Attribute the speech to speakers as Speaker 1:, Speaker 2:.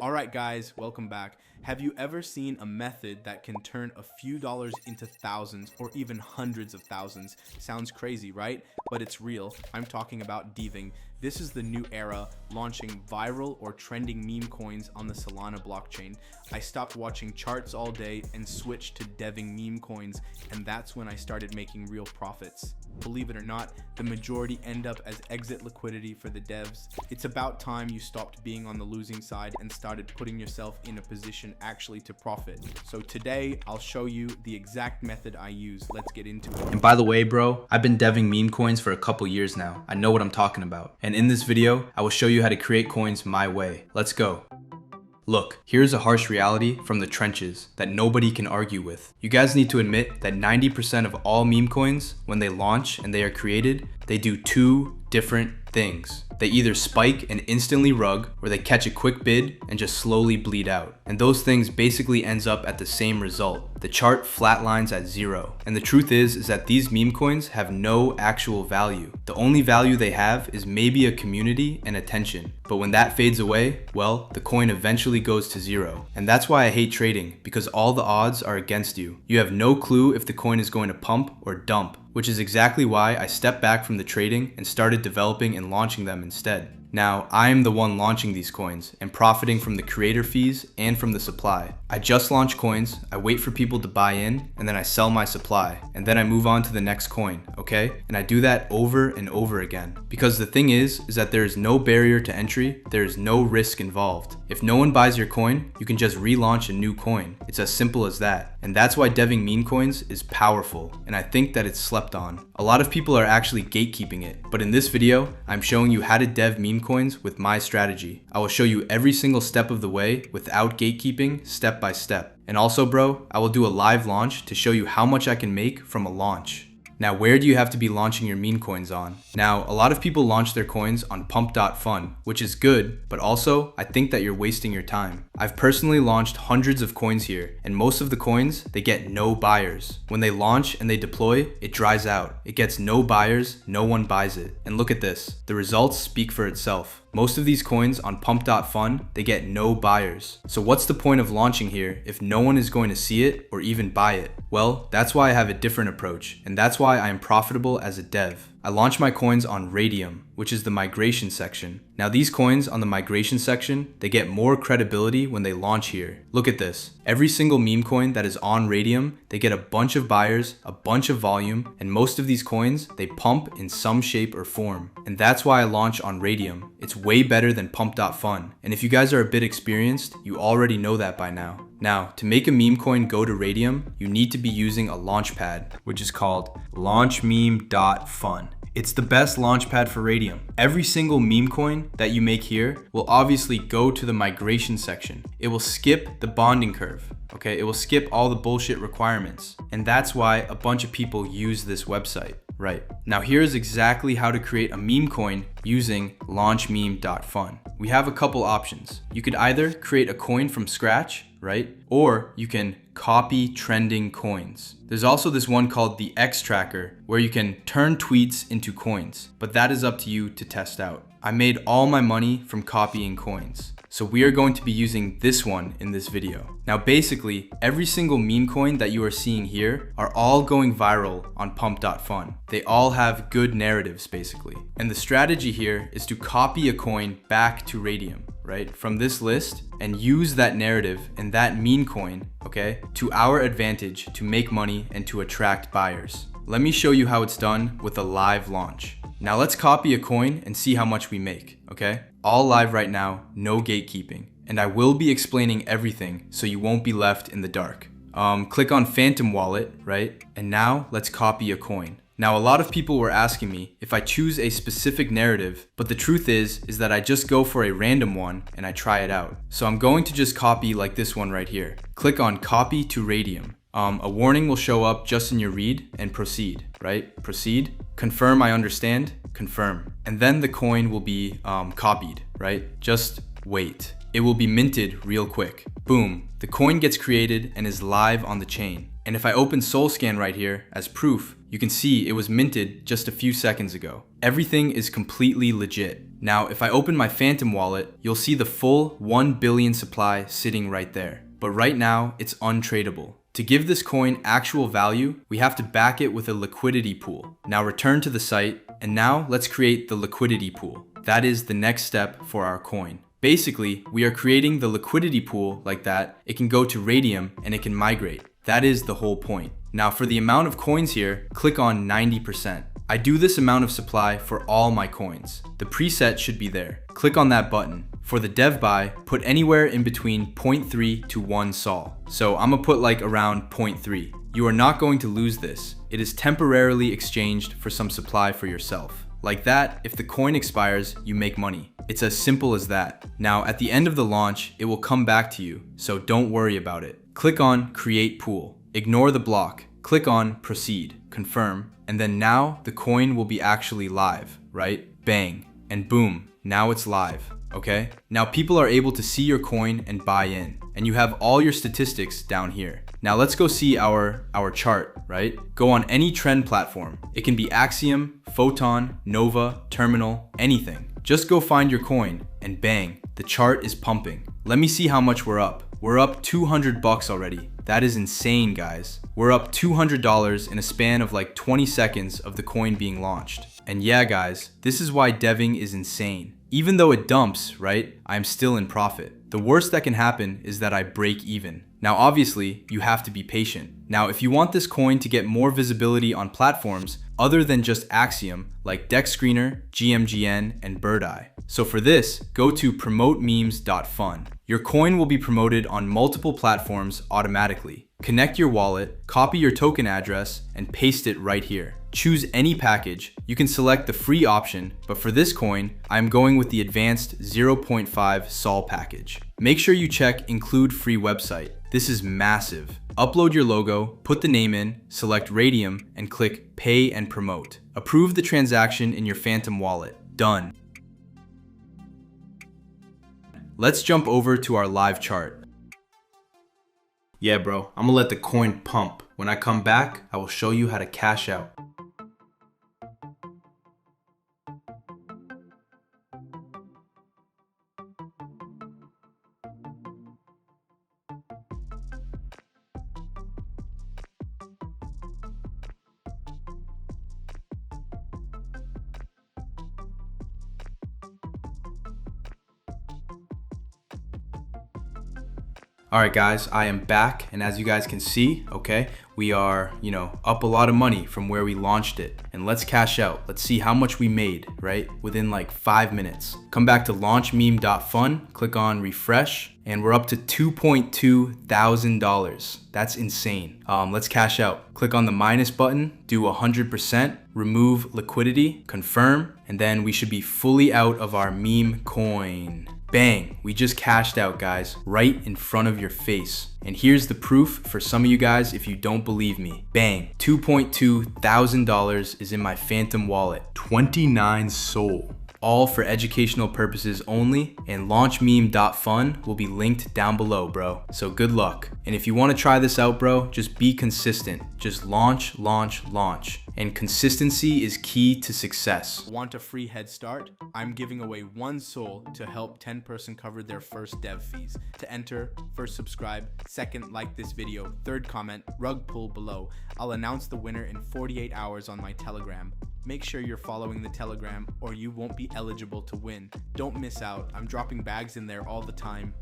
Speaker 1: Alright guys, welcome back. Have you ever seen a method that can turn a few dollars into thousands or even hundreds of thousands? Sounds crazy, right? But it's real. I'm talking about deving. This is the new era, launching viral or trending meme coins on the Solana blockchain. I stopped watching charts all day and switched to deving meme coins, and that's when I started making real profits. Believe it or not, the majority end up as exit liquidity for the devs. It's about time you stopped being on the losing side and started putting yourself in a position actually to profit. So today, I'll show you the exact method I use. Let's get into it.
Speaker 2: And by the way, bro, I've been deving meme coins for a couple years now. I know what I'm talking about. And in this video, I will show you how to create coins my way. Let's go. Look, here's a harsh reality from the trenches that nobody can argue with. You guys need to admit that 90% of all meme coins, when they launch and they are created, they do two different things. They either spike and instantly rug, or they catch a quick bid and just slowly bleed out. And those things basically ends up at the same result. The chart flatlines at zero. And the truth is that these meme coins have no actual value. The only value they have is maybe a community and attention. But when that fades away, well, the coin eventually goes to zero. And that's why I hate trading, because all the odds are against you. You have no clue if the coin is going to pump or dump, which is exactly why I stepped back from the trading and started developing and launching them instead. Now, I am the one launching these coins and profiting from the creator fees and from the supply. I just launch coins, I wait for people to buy in, and then I sell my supply, and then I move on to the next coin, okay? And I do that over and over again. Because the thing is that there is no barrier to entry, there is no risk involved. If no one buys your coin, you can just relaunch a new coin. It's as simple as that. And that's why deving meme coins is powerful, and I think that it's slept on. A lot of people are actually gatekeeping it, but in this video, I'm showing you how to dev meme coins with my strategy. I will show you every single step of the way without gatekeeping, step by step. And also, bro, I will do a live launch to show you how much I can make from a launch. Now, where do you have to be launching your meme coins on? Now, a lot of people launch their coins on Pump.fun, which is good, but also, I think that you're wasting your time. I've personally launched hundreds of coins here, and most of the coins, they get no buyers. When they launch and they deploy, it dries out. It gets no buyers, no one buys it. And look at this. The results speak for itself. Most of these coins on Pump.fun, they get no buyers. So what's the point of launching here if no one is going to see it or even buy it? Well, that's why I have a different approach, and that's why I am profitable as a dev. I launch my coins on Raydium, which is the migration section. Now these coins on the migration section, they get more credibility when they launch here. Look at this. Every single meme coin that is on Raydium, they get a bunch of buyers, a bunch of volume, and most of these coins, they pump in some shape or form. And that's why I launch on Raydium. It's way better than Pump.fun. And if you guys are a bit experienced, you already know that by now. Now, to make a meme coin go to Raydium, you need to be using a launchpad, which is called Launchmeme.fun. It's the best launchpad for Raydium. Every single meme coin that you make here will obviously go to the migration section. It will skip the bonding curve, okay? It will skip all the bullshit requirements. And that's why a bunch of people use this website. Right. Now here's exactly how to create a meme coin using Launchmeme.fun. We have a couple options. You could either create a coin from scratch, right? Or you can copy trending coins. There's also this one called the X Tracker where you can turn tweets into coins, but that is up to you to test out. I made all my money from copying coins. So we are going to be using this one in this video. Now basically, every single meme coin that you are seeing here are all going viral on Pump.fun. They all have good narratives basically. And the strategy here is to copy a coin back to Raydium, right? From this list and use that narrative and that meme coin, okay, to our advantage to make money and to attract buyers. Let me show you how it's done with a live launch. Now let's copy a coin and see how much we make, okay? All live right now, no gatekeeping. And I will be explaining everything so you won't be left in the dark. Click on Phantom Wallet, right? And now let's copy a coin. Now a lot of people were asking me if I choose a specific narrative, but the truth is that I just go for a random one and I try it out. So I'm going to just copy like this one right here. Click on Copy to Raydium. A warning will show up just in your read and proceed, right? Proceed, confirm I understand, confirm. And then the coin will be copied, right? Just wait. It will be minted real quick. Boom, the coin gets created and is live on the chain. And if I open SolScan right here as proof, you can see it was minted just a few seconds ago. Everything is completely legit. Now, if I open my Phantom wallet, you'll see the full 1 billion supply sitting right there. But right now, it's untradeable. To give this coin actual value, we have to back it with a liquidity pool. Now return to the site, and now let's create the liquidity pool. That is the next step for our coin. Basically, we are creating the liquidity pool like that. It can go to Raydium and it can migrate. That is the whole point. Now for the amount of coins here, click on 90%. I do this amount of supply for all my coins. The preset should be there. Click on that button. For the dev buy, put anywhere in between 0.3 to 1 sol. So I'm gonna put like around 0.3. You are not going to lose this. It is temporarily exchanged for some supply for yourself. Like that, if the coin expires, you make money. It's as simple as that. Now, at the end of the launch, it will come back to you, so don't worry about it. Click on Create Pool. Ignore the block. Click on Proceed, Confirm, and then now the coin will be actually live, right? Bang, and boom, now it's live, okay? Now people are able to see your coin and buy in, and you have all your statistics down here. Now let's go see our chart, right? Go on any trend platform. It can be Axiom, Photon, Nova, Terminal, anything. Just go find your coin and bang, the chart is pumping. Let me see how much we're up. We're up 200 bucks already. That is insane, guys. We're up $200 in a span of like 20 seconds of the coin being launched. And yeah, guys, this is why deving is insane. Even though it dumps, right? I'm still in profit. The worst that can happen is that I break even. Now, obviously, you have to be patient. Now, if you want this coin to get more visibility on platforms other than just Axiom, like Deck Screener, GMGN, and Bird Eye. So for this, go to Promotememes.fun. Your coin will be promoted on multiple platforms automatically. Connect your wallet, copy your token address, and paste it right here. Choose any package. You can select the free option, but for this coin, I'm going with the advanced 0.5 sol package. Make sure you check Include Free Website. This is massive. Upload your logo, put the name in, select Raydium, and click Pay and Promote. Approve the transaction in your Phantom wallet. Done. Let's jump over to our live chart. Yeah, bro, I'm gonna let the coin pump. When I come back, I will show you how to cash out. All right, guys, I am back, and as you guys can see, okay, we are, up a lot of money from where we launched it. And let's cash out. Let's see how much we made, right? Within like 5 minutes. Come back to Launchmeme.fun, click on refresh, and we're up to $2.2 thousand. That's insane. Let's cash out. Click on the minus button, do 100%, remove liquidity, confirm, and then we should be fully out of our meme coin. Bang, we just cashed out, guys, right in front of your face. And here's the proof for some of you guys if you don't believe me. Bang, $2.2 thousand is in my Phantom wallet. 29 sol. All for educational purposes only, and Launchmeme.fun will be linked down below, bro. So good luck. And if you want to try this out, bro, just be consistent. Just launch, launch, launch. And consistency is key to success.
Speaker 1: Want a free head start? I'm giving away 1 sol to help 10 person cover their first dev fees. To enter, first subscribe, second like this video, third comment, rug pull below. I'll announce the winner in 48 hours on my Telegram. Make sure you're following the Telegram or you won't be eligible to win. Don't miss out. I'm dropping bags in there all the time.